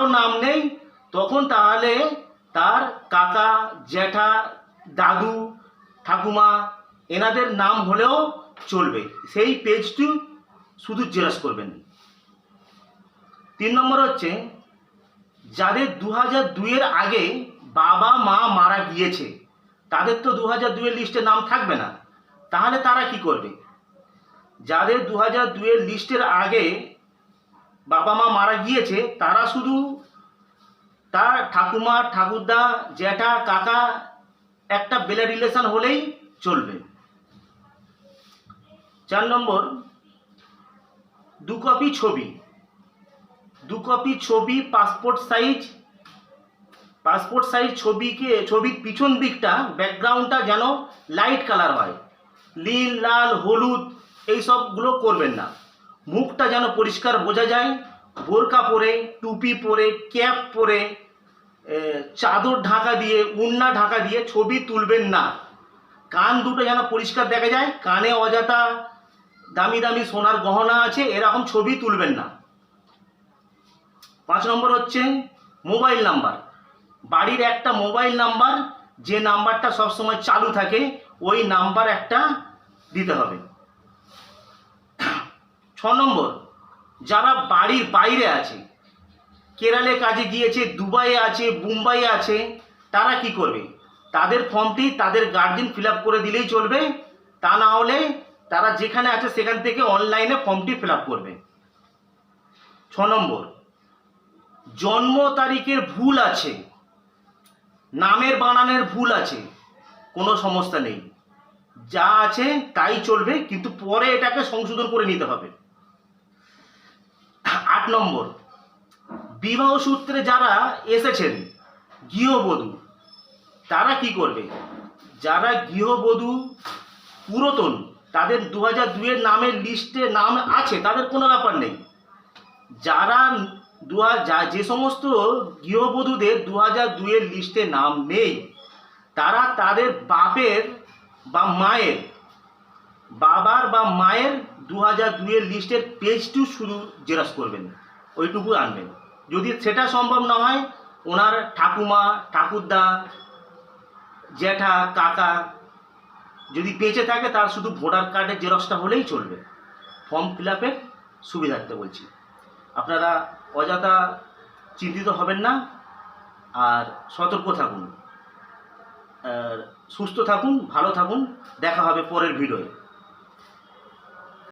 কারো নাম নেই, তখন তাহলে তার কাকা, জ্যাঠা, দাদু, ঠাকুমা এনাদের নাম হলেও চলবে। সেই পেজটি শুধু জেরক্স করবেন। 3 নম্বর হচ্ছে যাদের 2002-এর আগে বাবা মা মারা গিয়েছে, তাদের তো 2002-এর লিস্টে নাম থাকবে না, তাহলে তারা কি করবে? যাদের 2002-এর লিস্টের আগে বাবা মা মারা গিয়েছে, তারা শুধু তার ঠাকুমা, ঠাকুরদা, জ্যাঠা, কাকা একটা ব্লাড রিলেশন হলেই চলবে। 4 নম্বর, 2 কপি ছবি। 2 কপি ছবি পাসপোর্ট সাইজ ছবির পিছন দিকটা, ব্যাকগ্রাউন্ডটা যেন লাইট কালার হয়, নীল, লাল, হলুদ এই সবগুলো করবেন না। মুখটা যেন পরিষ্কার বোঝা যায়। বোরকা পরে, টুপি পরে, ক্যাপ পরে, চাদর ঢাকা দিয়ে, উন্না ঢাকা দিয়ে ছবি তুলবেন না। কান দুটো যেন পরিষ্কার দেখা যায়, কানে অযথা দামি দামি সোনার গহনা আছে এরকম ছবি তুলবেন না। 5 নম্বর হচ্ছে মোবাইল নাম্বার। বাড়ির একটা মোবাইল নাম্বার, যে নাম্বারটা সবসময় চালু থাকে, ওই নাম্বার একটা দিতে হবে। 6 নম্বর, যারা বাড়ির বাইরে আছে, কেরালে কাজে গিয়েছে, দুবাইয়ে আছে, মুম্বাইয়ে আছে, তারা কি করবে? তাদের ফর্মটি তাদের গার্জেন ফিল আপ করে দিলেই চলবে। তা না হলে তারা যেখানে আছে সেখান থেকে অনলাইনে ফর্মটি ফিল আপ করবে। 6 নম্বর, জন্ম তারিখের ভুল আছে, নামের বানানের ভুল আছে, কোনো সমস্যা নেই, যা আছে তাই চলবে, কিন্তু পরে এটাকে সংশোধন করে নিতে হবে। 8 নম্বর, বিবাহ সূত্রে যারা এসেছেন গৃহবধূ, তারা কি করবে? যারা গৃহবধূ পুরাতন, তাদের 2002-এর নামের লিস্টে নাম আছে, তাদের কোনো ব্যাপার নেই। যারা যে সমস্ত গৃহবধূদের 2002-এর লিস্টে নাম নেই, তারা তাদের বাবার বা মায়ের 2002-এর লিস্টের পেজটি শুধু জেরক্স করবেন, ওইটুকু আনবেন। যদি সেটা সম্ভব না হয়, ওনার ঠাকুমা, ঠাকুরদা, জ্যাঠা, কাকা যদি বেঁচে থাকে, তার শুধু ভোটার কার্ডের জেরক্সটা হলেই চলবে। ফর্ম ফিল আপের সুবিধার্থে বলছি। আপনারা অযথা চিন্তিত হবেন না, আর সতর্ক থাকুন, সুস্থ থাকুন, ভালো থাকুন। দেখা হবে পরের ভিডিওয়ে।